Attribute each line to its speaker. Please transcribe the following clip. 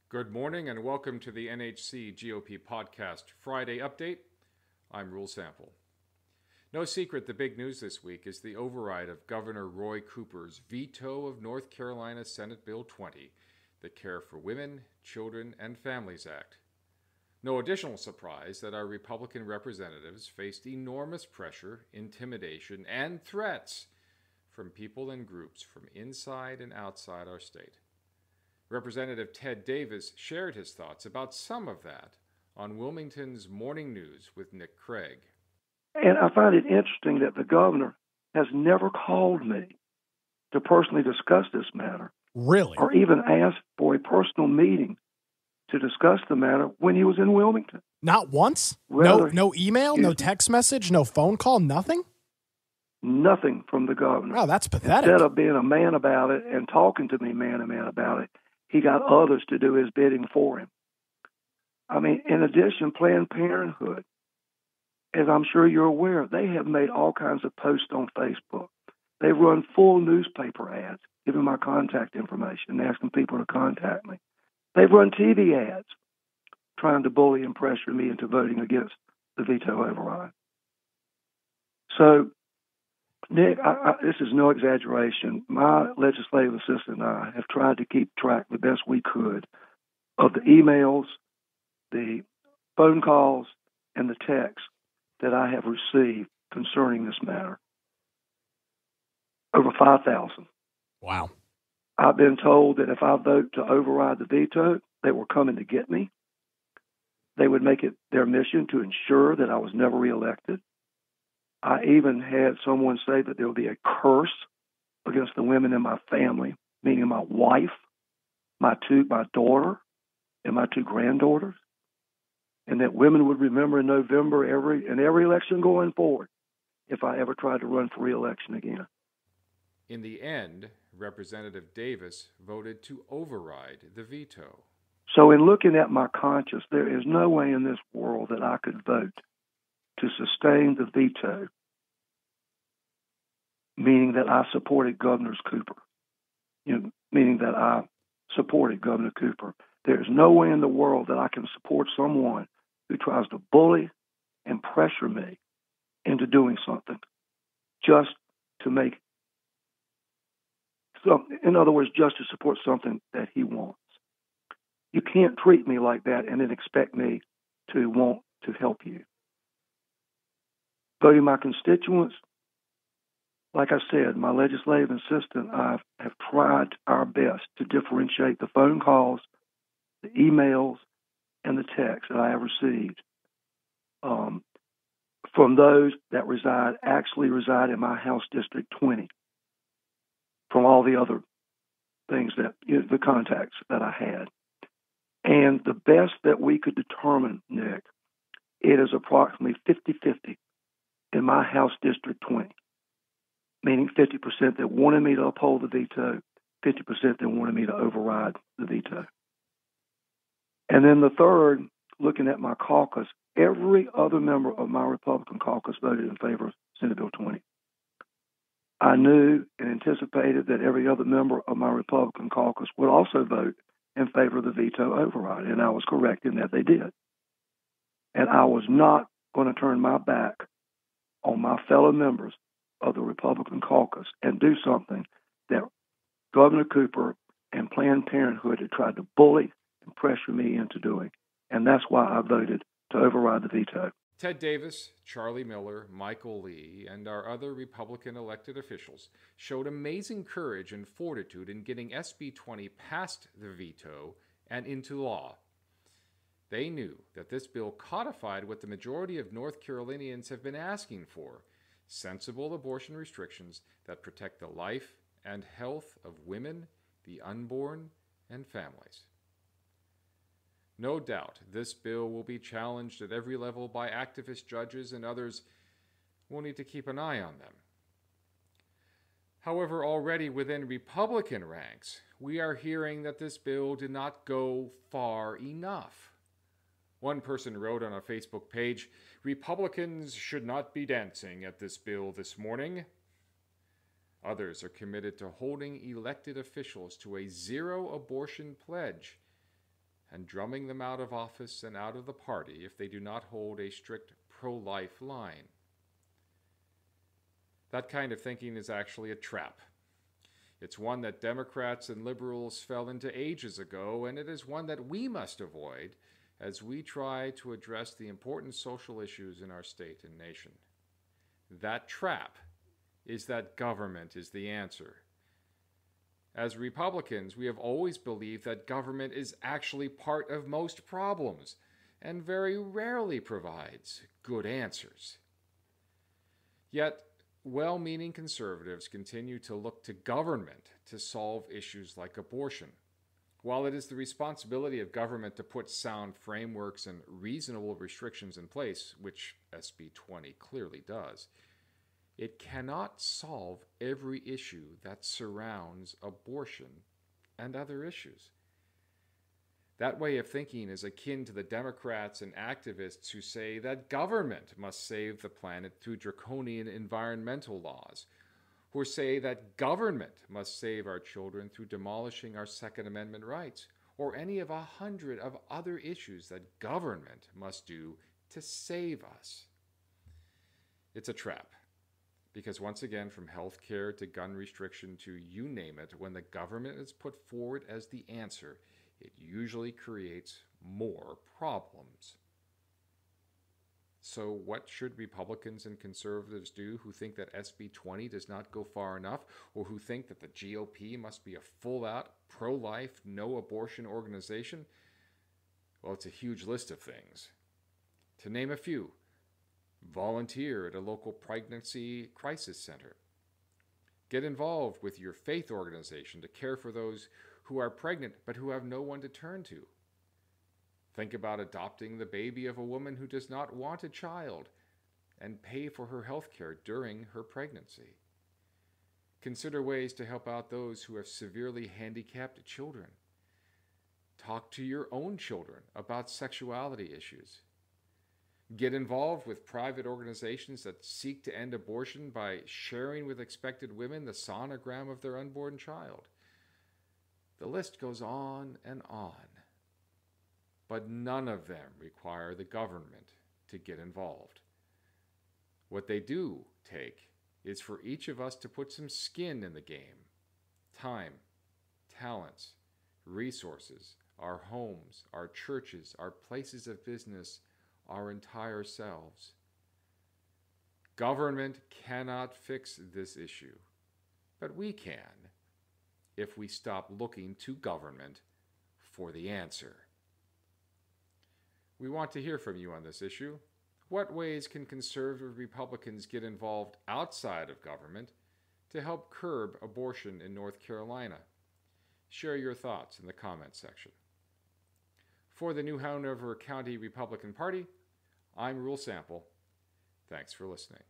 Speaker 1: Good morning and welcome to the NHC GOP Podcast Friday Update. I'm Rule Sample. No secret the big news this week is the override of Governor Roy Cooper's veto of North Carolina Senate Bill 20, the Care for Women, Children, and Families Act. No additional surprise that our Republican representatives faced enormous pressure, intimidation, and threats from people and groups from inside and outside our state. Representative Ted Davis shared his thoughts about some of that on Wilmington's Morning News with Nick Craig.
Speaker 2: And I find it interesting that the governor has never called me to personally discuss this matter.
Speaker 3: Really?
Speaker 2: Or even asked for a personal meeting to discuss the matter when he was in Wilmington.
Speaker 3: Not once?
Speaker 2: Rather,
Speaker 3: no email, no text message, no phone call, nothing?
Speaker 2: Nothing from the governor.
Speaker 3: Wow, that's pathetic.
Speaker 2: Instead of being a man about it and talking to me man to man about it, he got others to do his bidding for him. I mean, in addition, Planned Parenthood, as I'm sure you're aware, they have made all kinds of posts on Facebook. They've run full newspaper ads, giving my contact information and asking people to contact me. They've run TV ads trying to bully and pressure me into voting against the veto override. So, Nick, this is no exaggeration. My legislative assistant and I have tried to keep track the best we could of the emails, the phone calls, and the texts that I have received concerning this matter. Over 5,000.
Speaker 3: Wow.
Speaker 2: I've been told that if I vote to override the veto, they were coming to get me. They would make it their mission to ensure that I was never reelected. I even had someone say that there would be a curse against the women in my family, meaning my wife, my daughter, and my two granddaughters, and that women would remember in November every election going forward if I ever tried to run for re-election again.
Speaker 1: In the end, Representative Davis voted to override the veto.
Speaker 2: So in looking at my conscience, there is no way in this world that I could vote to sustain the veto, meaning that I supported Governor Cooper. Meaning that I supported Governor Cooper. There is no way in the world that I can support someone who tries to bully and pressure me into doing something just to make something, in other words, just to support something that he wants. You can't treat me like that and then expect me to want to help you. Voting my constituents, like I said, my legislative assistant and I have tried our best to differentiate the phone calls, the emails, and the texts that I have received from those that actually reside in my House District 20, from all the other things that, the contacts that I had. And the best that we could determine, Nick, it is approximately 50-50 in my House District 20, meaning 50% that wanted me to uphold the veto, 50% that wanted me to override the veto. And then the third, looking at my caucus, every other member of my Republican caucus voted in favor of Senate Bill 20. I knew and anticipated that every other member of my Republican caucus would also vote in favor of the veto override, and I was correct in that they did. And I was not going to turn my back on my fellow members of the Republican caucus and do something that Governor Cooper and Planned Parenthood had tried to bully and pressure me into doing. And that's why I voted to override the veto.
Speaker 1: Ted Davis, Charlie Miller, Michael Lee, and our other Republican elected officials showed amazing courage and fortitude in getting SB 20 past the veto and into law. They knew that this bill codified what the majority of North Carolinians have been asking for: sensible abortion restrictions that protect the life and health of women, the unborn, and families. No doubt, this bill will be challenged at every level by activist judges, and others will need to keep an eye on them. However, already within Republican ranks, we are hearing that this bill did not go far enough. One person wrote on a Facebook page, "Republicans should not be dancing at this bill this morning." Others are committed to holding elected officials to a zero abortion pledge and drumming them out of office and out of the party if they do not hold a strict pro-life line. That kind of thinking is actually a trap. It's one that Democrats and liberals fell into ages ago, and it is one that we must avoid as we try to address the important social issues in our state and nation. That trap is that government is the answer. As Republicans, we have always believed that government is actually part of most problems and very rarely provides good answers. Yet, well-meaning conservatives continue to look to government to solve issues like abortion. While it is the responsibility of government to put sound frameworks and reasonable restrictions in place, which SB 20 clearly does, it cannot solve every issue that surrounds abortion and other issues. That way of thinking is akin to the Democrats and activists who say that government must save the planet through draconian environmental laws, who say that government must save our children through demolishing our Second Amendment rights, or any of 100 of other issues that government must do to save us. It's a trap, because once again, from health care to gun restriction to you name it, when the government is put forward as the answer, it usually creates more problems. So what should Republicans and conservatives do who think that SB 20 does not go far enough, or who think that the GOP must be a full-out, pro-life, no-abortion organization? Well, it's a huge list of things. To name a few: volunteer at a local pregnancy crisis center. Get involved with your faith organization to care for those who are pregnant but who have no one to turn to. Think about adopting the baby of a woman who does not want a child and pay for her health care during her pregnancy. Consider ways to help out those who have severely handicapped children. Talk to your own children about sexuality issues. Get involved with private organizations that seek to end abortion by sharing with expected women the sonogram of their unborn child. The list goes on and on. But none of them require the government to get involved. What they do take is for each of us to put some skin in the game. Time, talents, resources, our homes, our churches, our places of business, our entire selves. Government cannot fix this issue, but we can if we stop looking to government for the answer. We want to hear from you on this issue. What ways can conservative Republicans get involved outside of government to help curb abortion in North Carolina? Share your thoughts in the comments section. For the New Hanover County Republican Party, I'm Rule Sample. Thanks for listening.